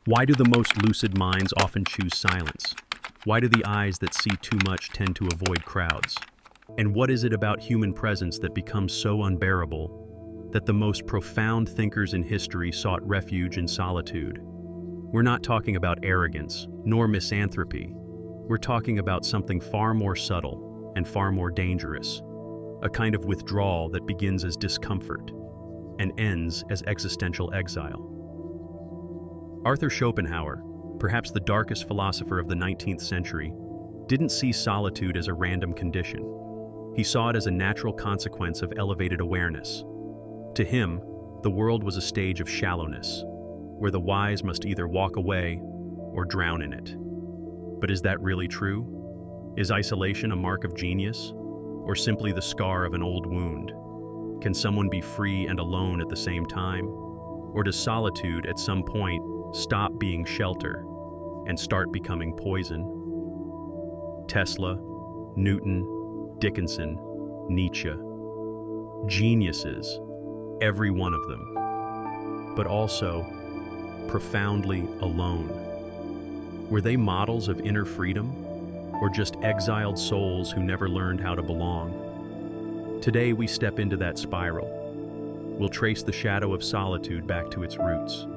Why do the most lucid minds often choose silence? Why do the eyes that see too much tend to avoid crowds? And what is it about human presence that becomes so unbearable that the most profound thinkers in history sought refuge in solitude? We're not talking about arrogance, nor misanthropy. We're talking about something far more subtle and far more dangerous, a kind of withdrawal that begins as discomfort and ends as existential exile. Arthur Schopenhauer, perhaps the darkest philosopher of the 19th century, didn't see solitude as a random condition. He saw it as a natural consequence of elevated awareness. To him, the world was a stage of shallowness, where the wise must either walk away or drown in it. But is that really true? Is isolation a mark of genius, or simply the scar of an old wound? Can someone be free and alone at the same time? Or does solitude at some point stop being shelter and start becoming poison? Tesla, Newton, Dickinson, Nietzsche. Geniuses, every one of them. But also profoundly alone. Were they models of inner freedom, or just exiled souls who never learned how to belong? Today we step into that spiral. We'll trace the shadow of solitude back to its roots,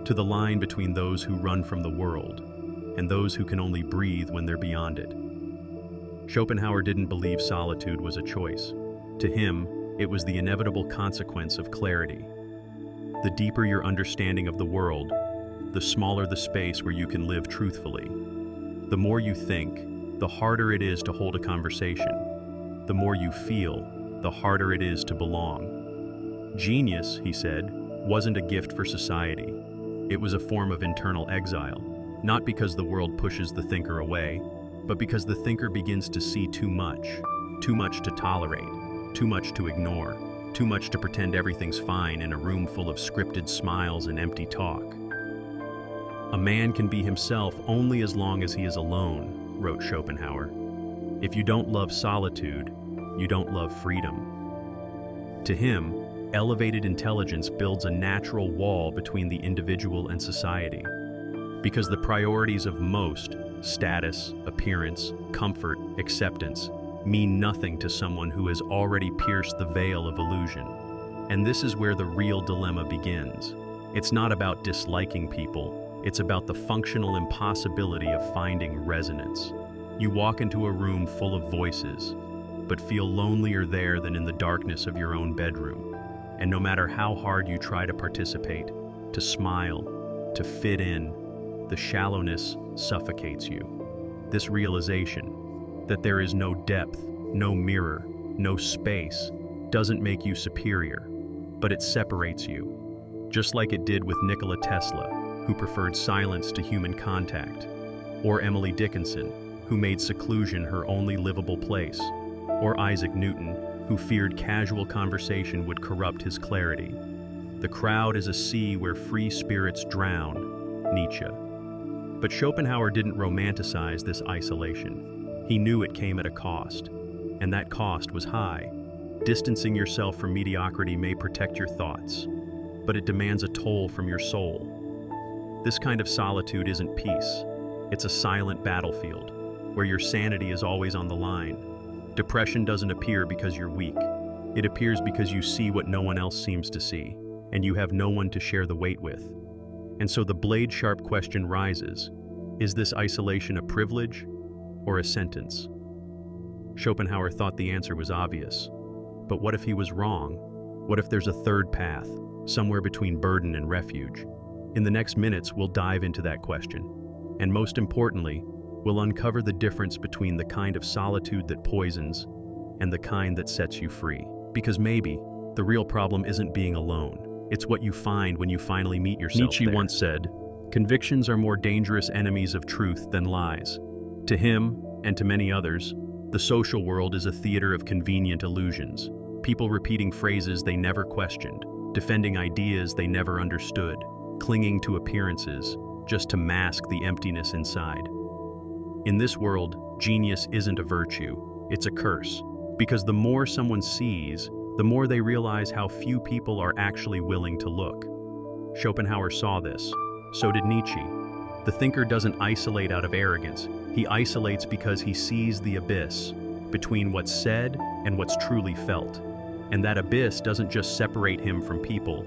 to the line between those who run from the world and those who can only breathe when they're beyond it. Schopenhauer didn't believe solitude was a choice. To him, it was the inevitable consequence of clarity. The deeper your understanding of the world, the smaller the space where you can live truthfully. The more you think, the harder it is to hold a conversation. The more you feel, the harder it is to belong. Genius, he said, wasn't a gift for society. It was a form of internal exile, not because the world pushes the thinker away, but because the thinker begins to see too much to tolerate, too much to ignore, too much to pretend everything's fine in a room full of scripted smiles and empty talk. A man can be himself only as long as he is alone, wrote Schopenhauer. If you don't love solitude, you don't love freedom. To him, elevated intelligence builds a natural wall between the individual and society, because the priorities of most, status, appearance, comfort, acceptance, mean nothing to someone who has already pierced the veil of illusion. And this is where the real dilemma begins. It's not about disliking people, it's about the functional impossibility of finding resonance. You walk into a room full of voices, but feel lonelier there than in the darkness of your own bedroom. And no matter how hard you try to participate, to smile, to fit in, the shallowness suffocates you. This realization that there is no depth, no mirror, no space, doesn't make you superior, but it separates you. Just like it did with Nikola Tesla, who preferred silence to human contact, or Emily Dickinson, who made seclusion her only livable place, or Isaac Newton, who feared casual conversation would corrupt his clarity. The crowd is a sea where free spirits drown, Nietzsche. But Schopenhauer didn't romanticize this isolation. He knew it came at a cost, and that cost was high. Distancing yourself from mediocrity may protect your thoughts, but it demands a toll from your soul. This kind of solitude isn't peace. It's a silent battlefield, where your sanity is always on the line. Depression doesn't appear because you're weak. It appears because you see what no one else seems to see, and you have no one to share the weight with. And so the blade-sharp question rises, is this isolation a privilege or a sentence? Schopenhauer thought the answer was obvious. But what if he was wrong? What if there's a third path, somewhere between burden and refuge? In the next minutes, we'll dive into that question. And most importantly, we'll uncover the difference between the kind of solitude that poisons and the kind that sets you free. Because maybe the real problem isn't being alone. It's what you find when you finally meet yourself. Nietzsche once said, "Convictions are more dangerous enemies of truth than lies." To him, and to many others, the social world is a theater of convenient illusions. People repeating phrases they never questioned, defending ideas they never understood, clinging to appearances just to mask the emptiness inside. In this world, genius isn't a virtue, it's a curse. Because the more someone sees, the more they realize how few people are actually willing to look. Schopenhauer saw this. So did Nietzsche. The thinker doesn't isolate out of arrogance. He isolates because he sees the abyss between what's said and what's truly felt. And that abyss doesn't just separate him from people,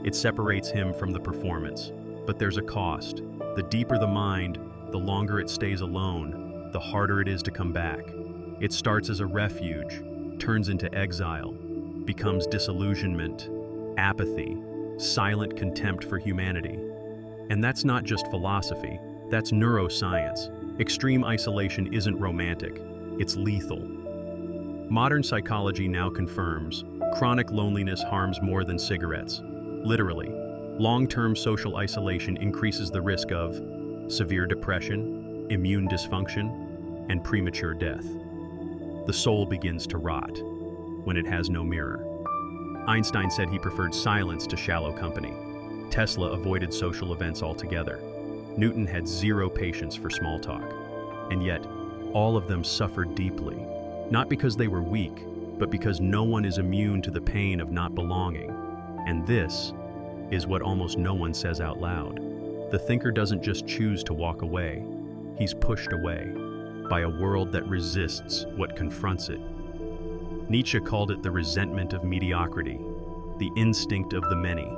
it separates him from the performance. But there's a cost. The deeper the mind, the longer it stays alone, the harder it is to come back. It starts as a refuge, turns into exile, becomes disillusionment, apathy, silent contempt for humanity. And that's not just philosophy, that's neuroscience. Extreme isolation isn't romantic, it's lethal. Modern psychology now confirms chronic loneliness harms more than cigarettes. Literally, long-term social isolation increases the risk of severe depression, immune dysfunction, and premature death. The soul begins to rot when it has no mirror. Einstein said he preferred silence to shallow company. Tesla avoided social events altogether. Newton had zero patience for small talk. And yet, all of them suffered deeply, not because they were weak, but because no one is immune to the pain of not belonging. And this is what almost no one says out loud. The thinker doesn't just choose to walk away, he's pushed away by a world that resists what confronts it. Nietzsche called it the resentment of mediocrity, the instinct of the many,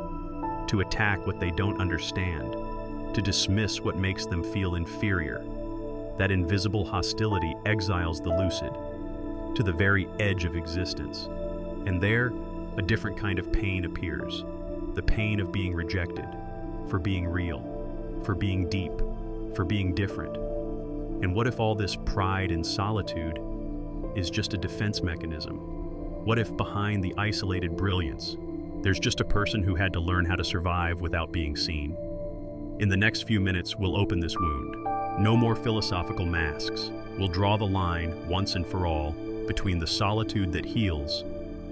to attack what they don't understand, to dismiss what makes them feel inferior. That invisible hostility exiles the lucid to the very edge of existence. And there, a different kind of pain appears, the pain of being rejected, for being real, for being deep, for being different. And what if all this pride and solitude is just a defense mechanism? What if behind the isolated brilliance, there's just a person who had to learn how to survive without being seen? In the next few minutes, we'll open this wound. No more philosophical masks. We'll draw the line, once and for all, between the solitude that heals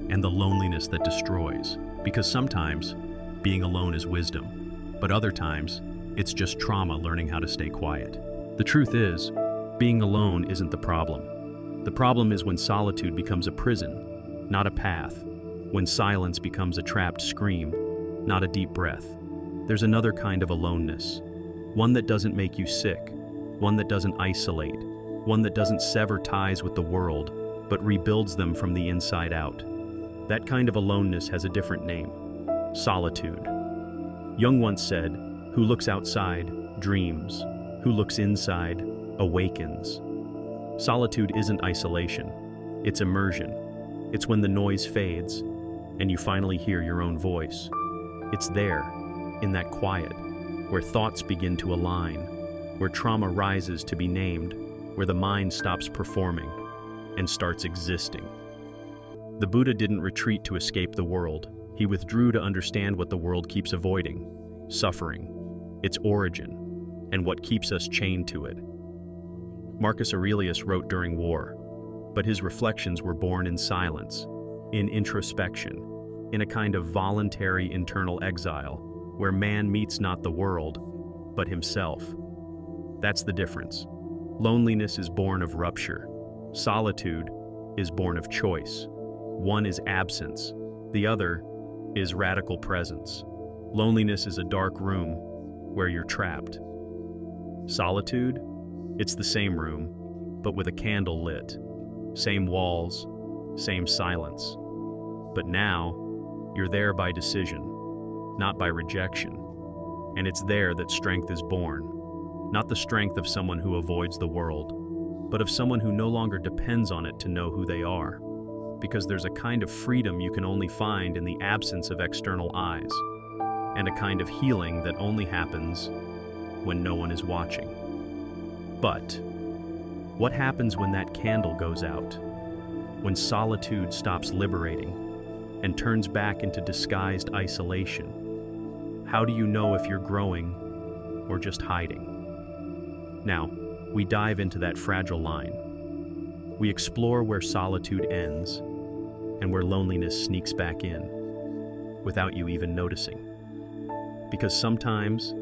and the loneliness that destroys. Because sometimes, being alone is wisdom, but other times, it's just trauma learning how to stay quiet. The truth is, being alone isn't the problem. The problem is when solitude becomes a prison, not a path. When silence becomes a trapped scream, not a deep breath. There's another kind of aloneness, one that doesn't make you sick, one that doesn't isolate, one that doesn't sever ties with the world, but rebuilds them from the inside out. That kind of aloneness has a different name: solitude. Jung once said, "Who looks outside, dreams. Who looks inside, awakens." Solitude isn't isolation, it's immersion. It's when the noise fades, and you finally hear your own voice. It's there, in that quiet, where thoughts begin to align, where trauma rises to be named, where the mind stops performing and starts existing. The Buddha didn't retreat to escape the world. He withdrew to understand what the world keeps avoiding: suffering, its origin, and what keeps us chained to it. Marcus Aurelius wrote during war, but his reflections were born in silence, in introspection, in a kind of voluntary internal exile, where man meets not the world, but himself. That's the difference. Loneliness is born of rupture. Solitude is born of choice. One is absence, the other is radical presence. Loneliness is a dark room where you're trapped. Solitude? It's the same room, but with a candle lit. Same walls, same silence. But now, you're there by decision, not by rejection. And it's there that strength is born. Not the strength of someone who avoids the world, but of someone who no longer depends on it to know who they are. Because there's a kind of freedom you can only find in the absence of external eyes, and a kind of healing that only happens when no one is watching. But what happens when that candle goes out? When solitude stops liberating and turns back into disguised isolation? How do you know if you're growing or just hiding? Now, we dive into that fragile line. We explore where solitude ends and where loneliness sneaks back in without you even noticing. Because sometimes,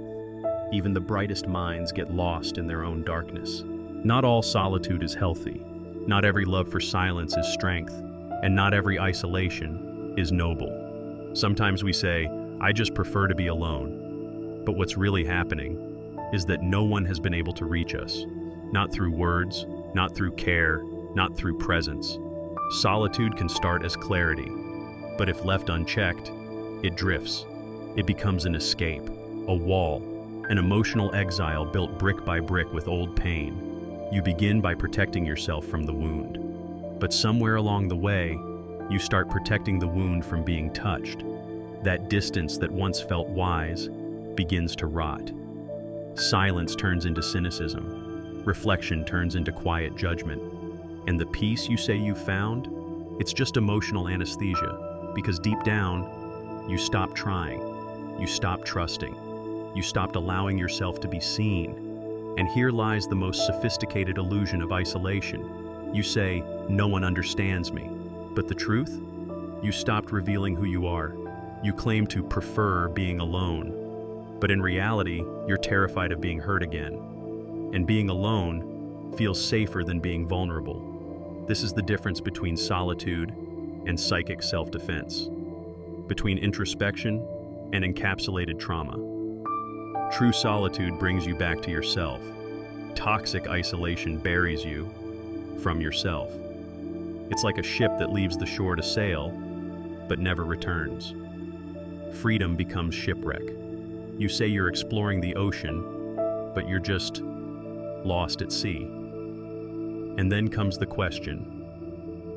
even the brightest minds get lost in their own darkness. Not all solitude is healthy. Not every love for silence is strength, and not every isolation is noble. Sometimes we say, "I just prefer to be alone." But what's really happening is that no one has been able to reach us. Not through words, not through care, not through presence. Solitude can start as clarity, but if left unchecked, it drifts. It becomes an escape, a wall, an emotional exile built brick by brick with old pain. You begin by protecting yourself from the wound. But somewhere along the way, you start protecting the wound from being touched. That distance that once felt wise begins to rot. Silence turns into cynicism. Reflection turns into quiet judgment. And the peace you say you found, it's just emotional anesthesia, because deep down, you stopped trying, you stopped trusting, you stopped allowing yourself to be seen. And here lies the most sophisticated illusion of isolation. You say, "No one understands me." But the truth? You stopped revealing who you are. You claim to prefer being alone. But in reality, you're terrified of being hurt again. And being alone feels safer than being vulnerable. This is the difference between solitude and psychic self-defense, between introspection and encapsulated trauma. True solitude brings you back to yourself. Toxic isolation buries you from yourself. It's like a ship that leaves the shore to sail, but never returns. Freedom becomes shipwreck. You say you're exploring the ocean, but you're just lost at sea. And then comes the question,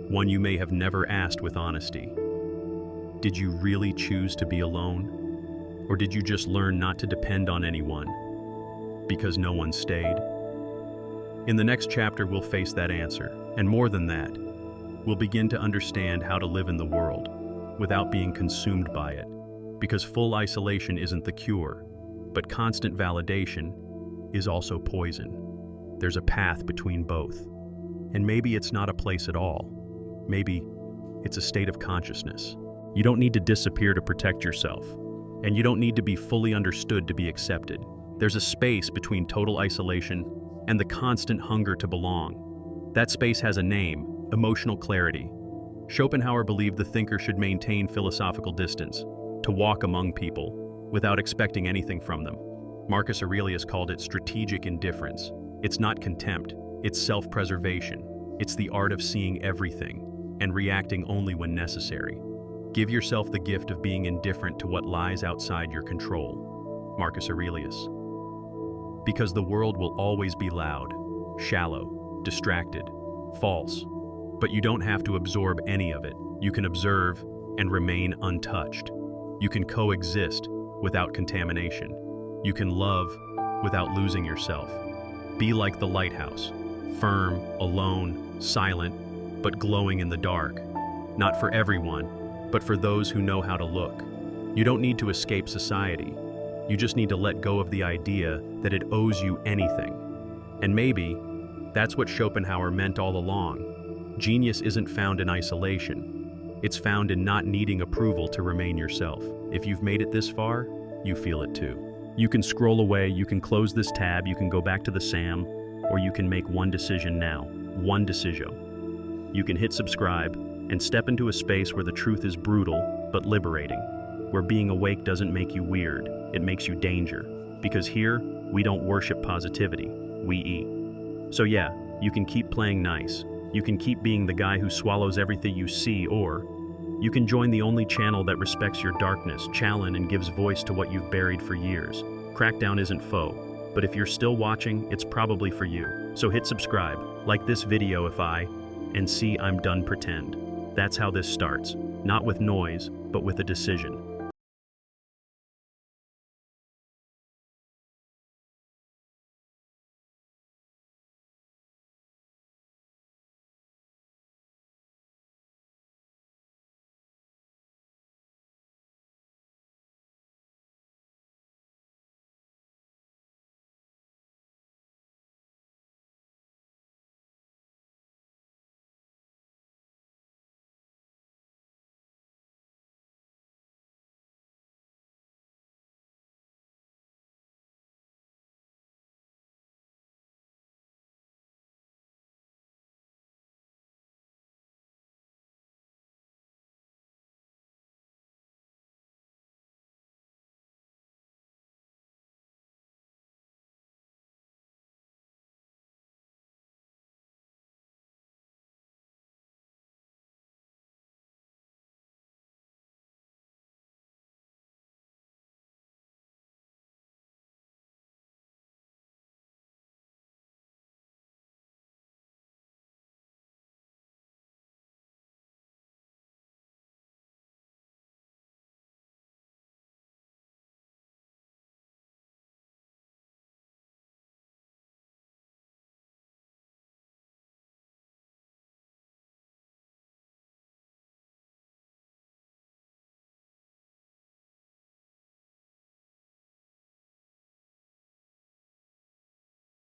one you may have never asked with honesty. Did you really choose to be alone? Or did you just learn not to depend on anyone because no one stayed? In the next chapter, we'll face that answer. And more than that, we'll begin to understand how to live in the world without being consumed by it. Because full isolation isn't the cure, but constant validation is also poison. There's a path between both. And maybe it's not a place at all. Maybe it's a state of consciousness. You don't need to disappear to protect yourself. And you don't need to be fully understood to be accepted. There's a space between total isolation and the constant hunger to belong. That space has a name: emotional clarity. Schopenhauer believed the thinker should maintain philosophical distance, to walk among people without expecting anything from them. Marcus Aurelius called it strategic indifference. It's not contempt, it's self-preservation. It's the art of seeing everything and reacting only when necessary. Give yourself the gift of being indifferent to what lies outside your control. Marcus Aurelius. Because the world will always be loud, shallow, distracted, false. But you don't have to absorb any of it. You can observe and remain untouched. You can coexist without contamination. You can love without losing yourself. Be like the lighthouse, firm, alone, silent, but glowing in the dark. Not for everyone, but for those who know how to look. You don't need to escape society. You just need to let go of the idea that it owes you anything. And maybe that's what Schopenhauer meant all along. Genius isn't found in isolation. It's found in not needing approval to remain yourself. If you've made it this far, you feel it too. You can scroll away, you can close this tab, you can go back to the SAM, or you can make one decision now. One decision. You can hit subscribe and step into a space where the truth is brutal but liberating, where being awake doesn't make you weird, it makes you danger. Because here, we don't worship positivity, we eat. So yeah, you can keep playing nice. You can keep being the guy who swallows everything you see, or you can join the only channel that respects your darkness, challenge, and gives voice to what you've buried for years. Crackdown isn't faux, but if you're still watching, it's probably for you. So hit subscribe, like this video and see I'm done pretend. That's how this starts, not with noise, but with a decision.